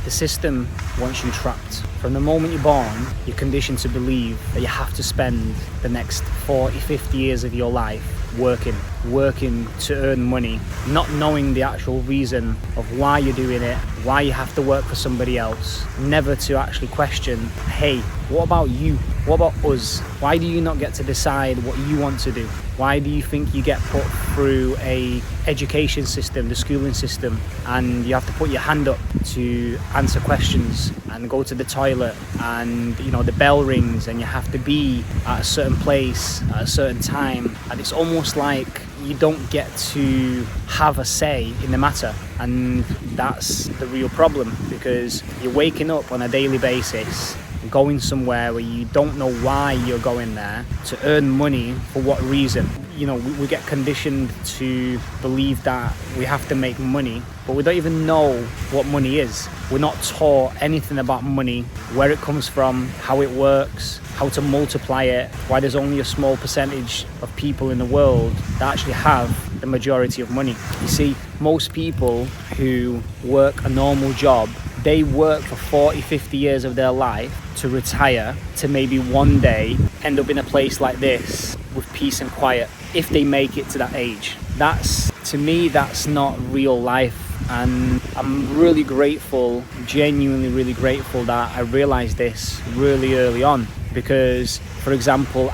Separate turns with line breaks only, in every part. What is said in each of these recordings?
The system wants you trapped. From the moment you're born, you're conditioned to believe that you have to spend the next 40, 50 years of your life working to earn money, not knowing the actual reason of why you're doing it, why you have to work for somebody else, never to actually question, hey, what about you? What about us? Why do you not get to decide what you want to do? Why do you think you get put through a education system, the schooling system, and you have to put your hand up to answer questions and go to the toilet, and the bell rings and you have to be at a certain place at a certain time, and it's almost like you don't get to have a say in the matter. And that's the real problem, because you're waking up on a daily basis going somewhere where you don't know why you're going there, to earn money. For what reason? We get conditioned to believe that we have to make money, but we don't even know what money is. We're not taught anything about money, where it comes from, how it works, how to multiply it, why there's only a small percentage of people in the world that actually have the majority of money. You see, most people who work a normal job, they work for 40, 50 years of their life to retire, to maybe one day end up in a place like this with peace and quiet, if they make it to that age. To me, that's not real life. And I'm really grateful, genuinely really grateful, that I realized this really early on. Because, for example,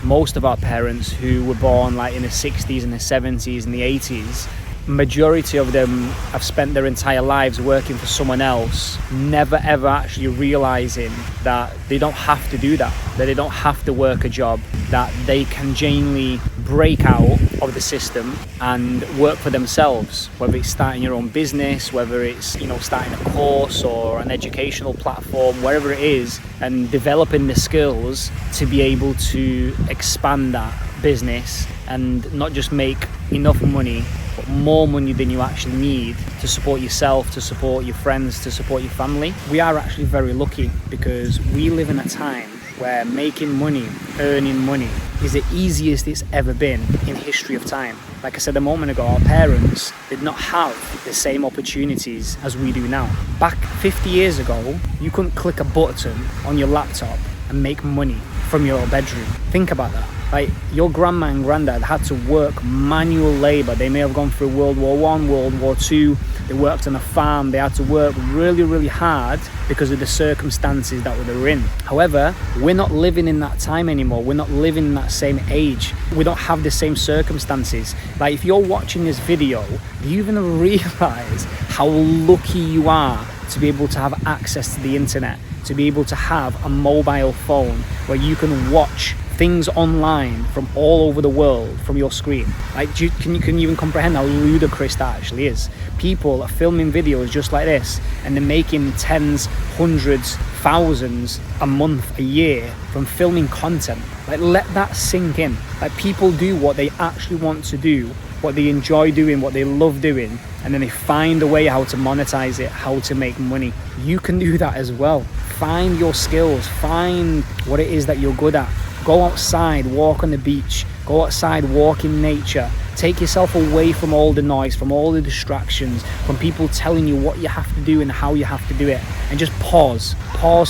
most of our parents who were born like in the 60s and the 70s and the 80s, majority of them have spent their entire lives working for someone else, never ever actually realizing that they don't have to do that they don't have to work a job, that they can genuinely break out of the system and work for themselves, whether it's starting your own business, whether it's starting a course or an educational platform, wherever it is, and developing the skills to be able to expand that business and not just make enough money, but more money than you actually need to support yourself, to support your friends, to support your family. We are actually very lucky, because we live in a time where making money, earning money, is the easiest it's ever been in history of time. Like I said a moment ago, our parents did not have the same opportunities as we do now. Back 50 years ago, you couldn't click a button on your laptop and make money from your bedroom. Think about that. Like, your grandma and granddad had to work manual labor. They may have gone through World War I, World War II. They worked on a farm. They had to work really, really hard because of the circumstances that they were in. However, we're not living in that time anymore. We're not living in that same age. We don't have the same circumstances. Like, if you're watching this video, do you even realize how lucky you are to be able to have access to the internet, to be able to have a mobile phone where you can watch things online from all over the world from your screen? Like, can you even comprehend how ludicrous that actually is? People are filming videos just like this, and they're making tens, hundreds, thousands a month, a year from filming content. Like, let that sink in. Like, people do what they actually want to do, what they enjoy doing, what they love doing, and then they find a way how to monetize it, how to make money. You can do that as well. Find your skills, find what it is that you're good at. Go outside, walk on the beach, go outside, walk in nature. Take yourself away from all the noise, from all the distractions, from people telling you what you have to do and how you have to do it. And just pause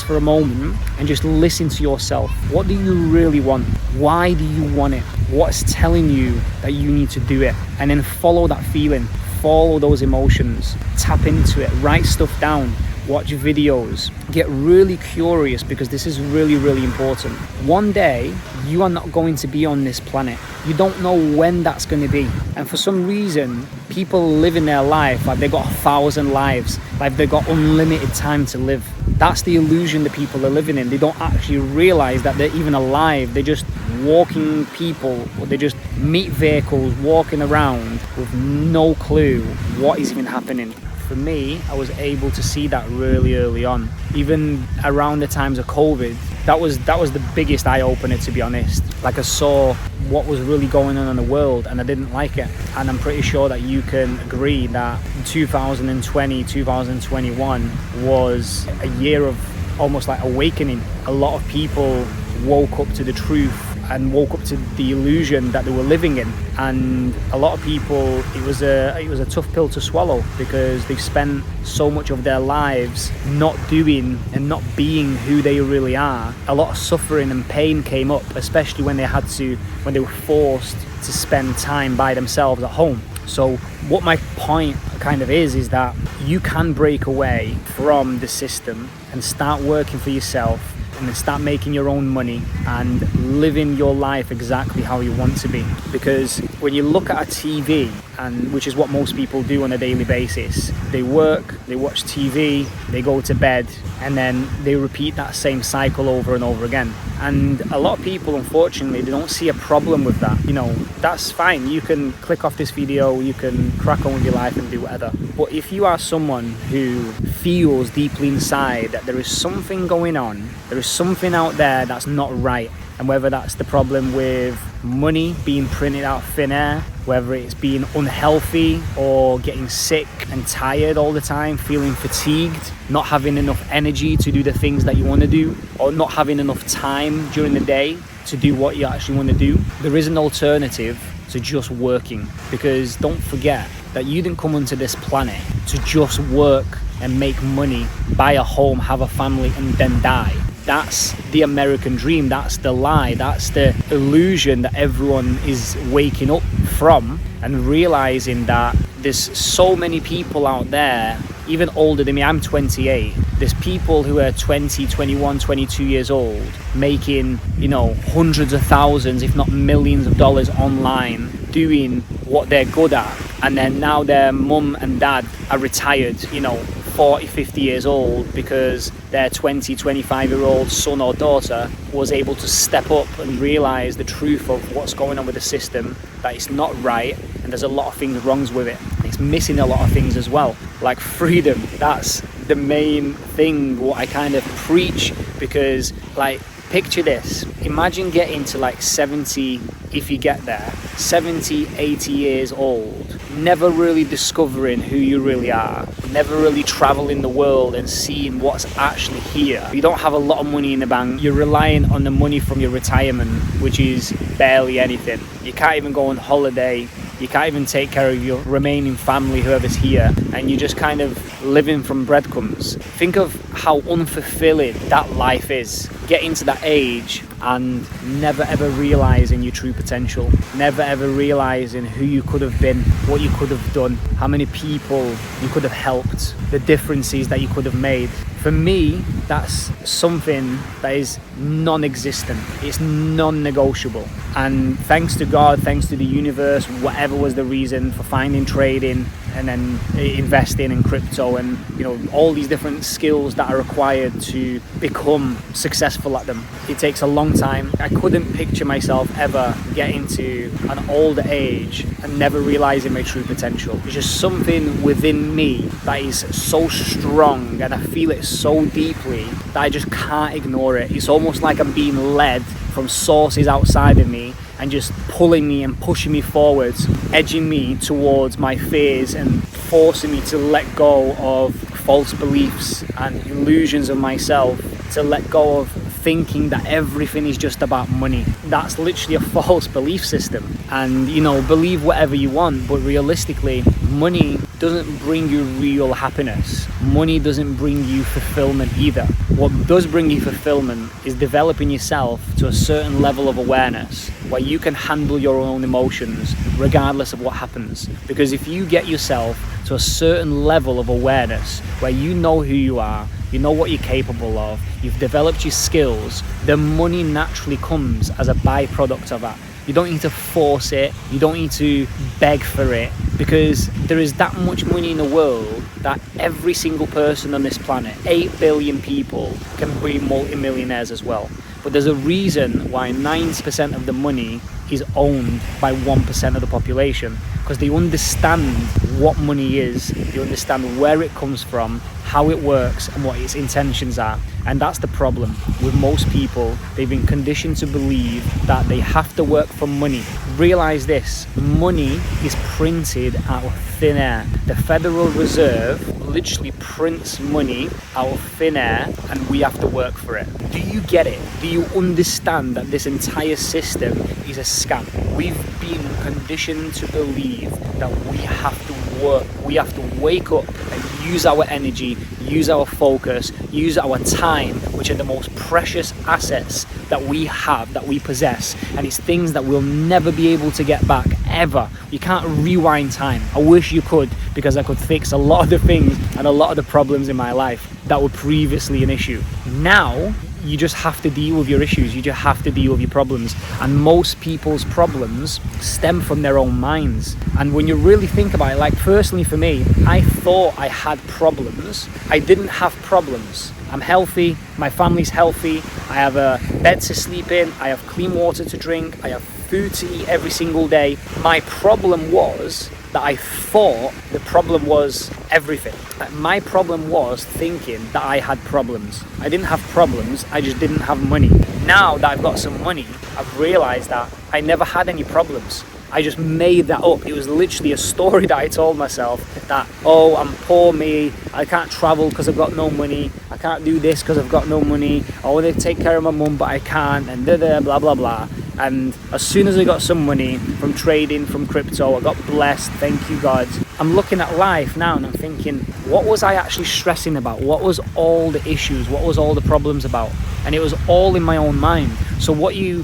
for a moment and just listen to yourself. What do you really want? Why do you want it? What's telling you that you need to do it? And then follow that feeling, follow those emotions, tap into it, write stuff down. Watch videos, get really curious, because this is really, really important. One day, you are not going to be on this planet. You don't know when that's going to be. And for some reason, people live in their life like they've got 1,000 lives, like they've got unlimited time to live. That's the illusion that people are living in. They don't actually realize that they're even alive. They're just walking people, or they're just meat vehicles walking around with no clue what is even happening. For me, I was able to see that really early on. Even around the times of COVID, that was the biggest eye-opener, to be honest. Like, I saw what was really going on in the world, and I didn't like it. And I'm pretty sure that you can agree that 2020, 2021 was a year of almost like awakening. A lot of people woke up to the truth and woke up to the illusion that they were living in. And a lot of people, it was a tough pill to swallow, because they've spent so much of their lives not doing and not being who they really are. A lot of suffering and pain came up, especially when they were forced to spend time by themselves at home. So what my point kind of is that you can break away from the system and start working for yourself, and then start making your own money and living your life exactly how you want to be. Because when you look at a TV, and which is what most people do on a daily basis, they work, they watch TV, they go to bed, and then they repeat that same cycle over and over again. And a lot of people, unfortunately, they don't see a problem with that. You know, that's fine. You can click off this video, you can crack on with your life and do whatever. But if you are someone who feels deeply inside that there is something going on, there is something out there that's not right, and whether that's the problem with money being printed out of thin air, whether it's being unhealthy or getting sick and tired all the time, feeling fatigued, not having enough energy to do the things that you want to do, or not having enough time during the day to do what you actually want to do, there is an alternative to just working. Because don't forget that you didn't come onto this planet to just work and make money, buy a home, have a family, and then die. That's the American dream. That's the lie. That's the illusion that everyone is waking up from, and realizing that there's so many people out there, even older than me. I'm 28. There's people who are 20, 21, 22 years old, making, you know, hundreds of thousands, if not millions of dollars online, doing what they're good at. And then now their mum and dad are retired, you know, 40, 50 years old, because their 20, 25-year-old son or daughter was able to step up and realize the truth of what's going on with the system, that it's not right, and there's a lot of things wrong with it. It's missing a lot of things as well, like freedom. That's the main thing what I kind of preach, because, like, picture this. Imagine getting to like 70, if you get there, 70, 80 years old, never really discovering who you really are, never really traveling the world and seeing what's actually here. You don't have a lot of money in the bank. You're relying on the money from your retirement, which is barely anything. You can't even go on holiday. You can't even take care of your remaining family, whoever's here, and you're just kind of living from breadcrumbs. Think of how unfulfilling that life is. Getting to that age and never ever realizing your true potential, never ever realizing who you could have been, what you could have done, how many people you could have helped, the differences that you could have made. For me, that's something that is non-existent. It's non-negotiable. And thanks to God, thanks to the universe, whatever was the reason for finding trading and then investing in crypto, and, you know, all these different skills that are required to become successful at them, it takes a long time. I couldn't picture myself ever getting to an older age and never realizing my true potential. It's just something within me that is so strong, and I feel it so deeply that I just can't ignore it. It's almost like I'm being led from sources outside of me and just pulling me and pushing me forwards, edging me towards my fears and forcing me to let go of false beliefs and illusions of myself, to let go of thinking that everything is just about money. That's literally a false belief system. And, you know, believe whatever you want, but realistically, money doesn't bring you real happiness. Money doesn't bring you fulfillment either. What does bring you fulfillment is developing yourself to a certain level of awareness where you can handle your own emotions regardless of what happens. Because if you get yourself to a certain level of awareness where you know who you are, you know what you're capable of, you've developed your skills, the money naturally comes as a byproduct of that. You don't need to force it, you don't need to beg for it, because there is that much money in the world that every single person on this planet, 8 billion people, can be multi-millionaires as well. But there's a reason why 90% of the money is owned by 1% of the population, because they understand what money is, they understand where it comes from, how it works, and what its intentions are. And that's the problem with most people. They've been conditioned to believe that they have to work for money. Realize this: money is printed out of thin air. The Federal Reserve literally prints money out of thin air, and we have to work for it. Do you get it? Do you understand that this entire system is a scam? We've been conditioned to believe that we have to work, we have to wake up and use our energy, use our focus, use our time, which are the most precious assets that we have, that we possess, and it's things that we'll never be able to get back, ever. You can't rewind time. I wish you could, because I could fix a lot of the things and a lot of the problems in my life that were previously an issue. Now you just have to deal with your issues, you just have to deal with your problems, and most people's problems stem from their own minds. And when you really think about it, like personally for me, I thought I had problems. I didn't have problems. I'm healthy, my family's healthy, I have a bed to sleep in, I have clean water to drink, I have food to eat every single day. My problem was that I thought the problem was everything. My problem was thinking that I had problems. I didn't have problems, I just didn't have money. Now that I've got some money, I've realized that I never had any problems. I just made that up. It was literally a story that I told myself that, oh, I'm poor me, I can't travel because I've got no money, I can't do this because I've got no money, I want to take care of my mum but I can't, and blah blah blah. And as soon as I got some money from trading, from crypto, I got blessed, thank you God. I'm looking at life now and I'm thinking, what was I actually stressing about? What was all the issues? What was all the problems about? And it was all in my own mind. So what you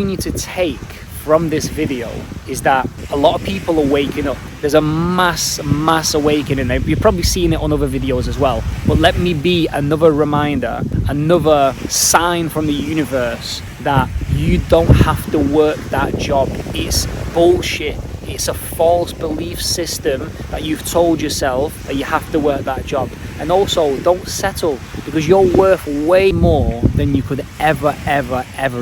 need to take from this video is that a lot of people are waking up. There's a mass awakening. You've probably seen it on other videos as well. But let me be another reminder, another sign from the universe that you don't have to work that job. It's bullshit. It's a false belief system that you've told yourself that you have to work that job. And also, don't settle, because you're worth way more than you could ever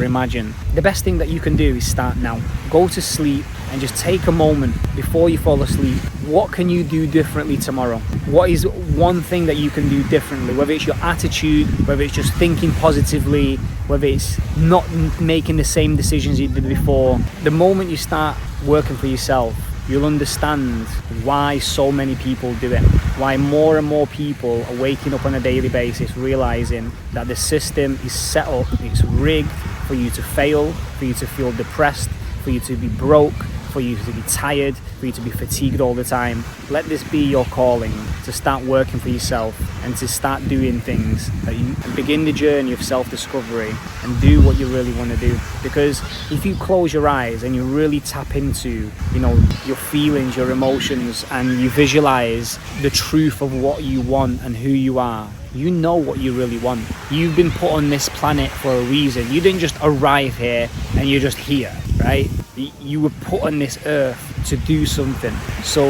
imagine. The best thing that you can do is start now. Go to sleep and just take a moment before you fall asleep. What can you do differently tomorrow? What is one thing that you can do differently? Whether it's your attitude, whether it's just thinking positively, whether it's not making the same decisions you did before. The moment you start working for yourself, you'll understand why so many people do it. Why more and more people are waking up on a daily basis realizing that the system is set up, it's rigged for you to fail, for you to feel depressed, for you to be broke, for you to be tired, for you to be fatigued all the time. Let this be your calling, to start working for yourself and to start doing things that you begin the journey of self-discovery and do what you really want to do. Because if you close your eyes and you really tap into, your feelings, your emotions, and you visualize the truth of what you want and who you are, you know what you really want. You've been put on this planet for a reason. You didn't just arrive here and you're just here, right? You were put on this earth to do something. So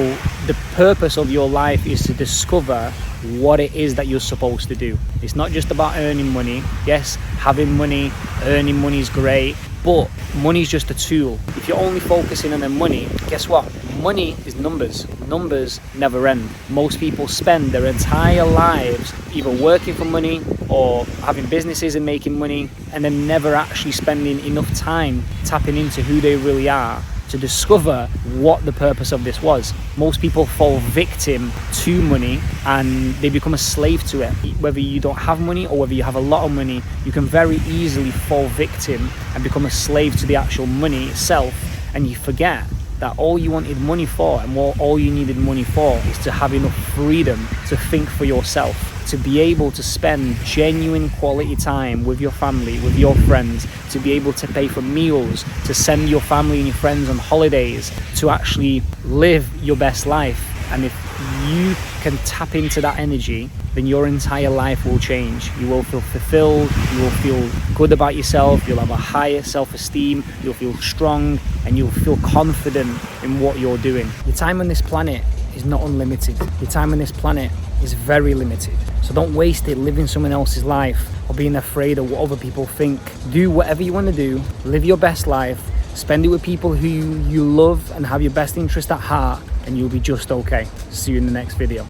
the purpose of your life is to discover what it is that you're supposed to do. It's not just about earning money. Yes, having money, earning money is great, but money is just a tool. If you're only focusing on the money, guess what? Money is numbers. Numbers never end. Most people spend their entire lives either working for money or having businesses and making money, and then never actually spending enough time tapping into who they really are to discover what the purpose of this was. Most people fall victim to money and they become a slave to it. Whether you don't have money or whether you have a lot of money, you can very easily fall victim and become a slave to the actual money itself, and you forget that all you wanted money for and all you needed money for is to have enough freedom to think for yourself, to be able to spend genuine quality time with your family, with your friends, to be able to pay for meals, to send your family and your friends on holidays, to actually live your best life. And if you can tap into that energy, then your entire life will change. You will feel fulfilled, you will feel good about yourself, you'll have a higher self-esteem, you'll feel strong, and you'll feel confident in what you're doing. Your time on this planet is not unlimited. Your time on this planet is very limited. So don't waste it living someone else's life or being afraid of what other people think. Do whatever you want to do, live your best life, Spend it with people who you love and have your best interest at heart, and you'll be just okay. See you in the next video.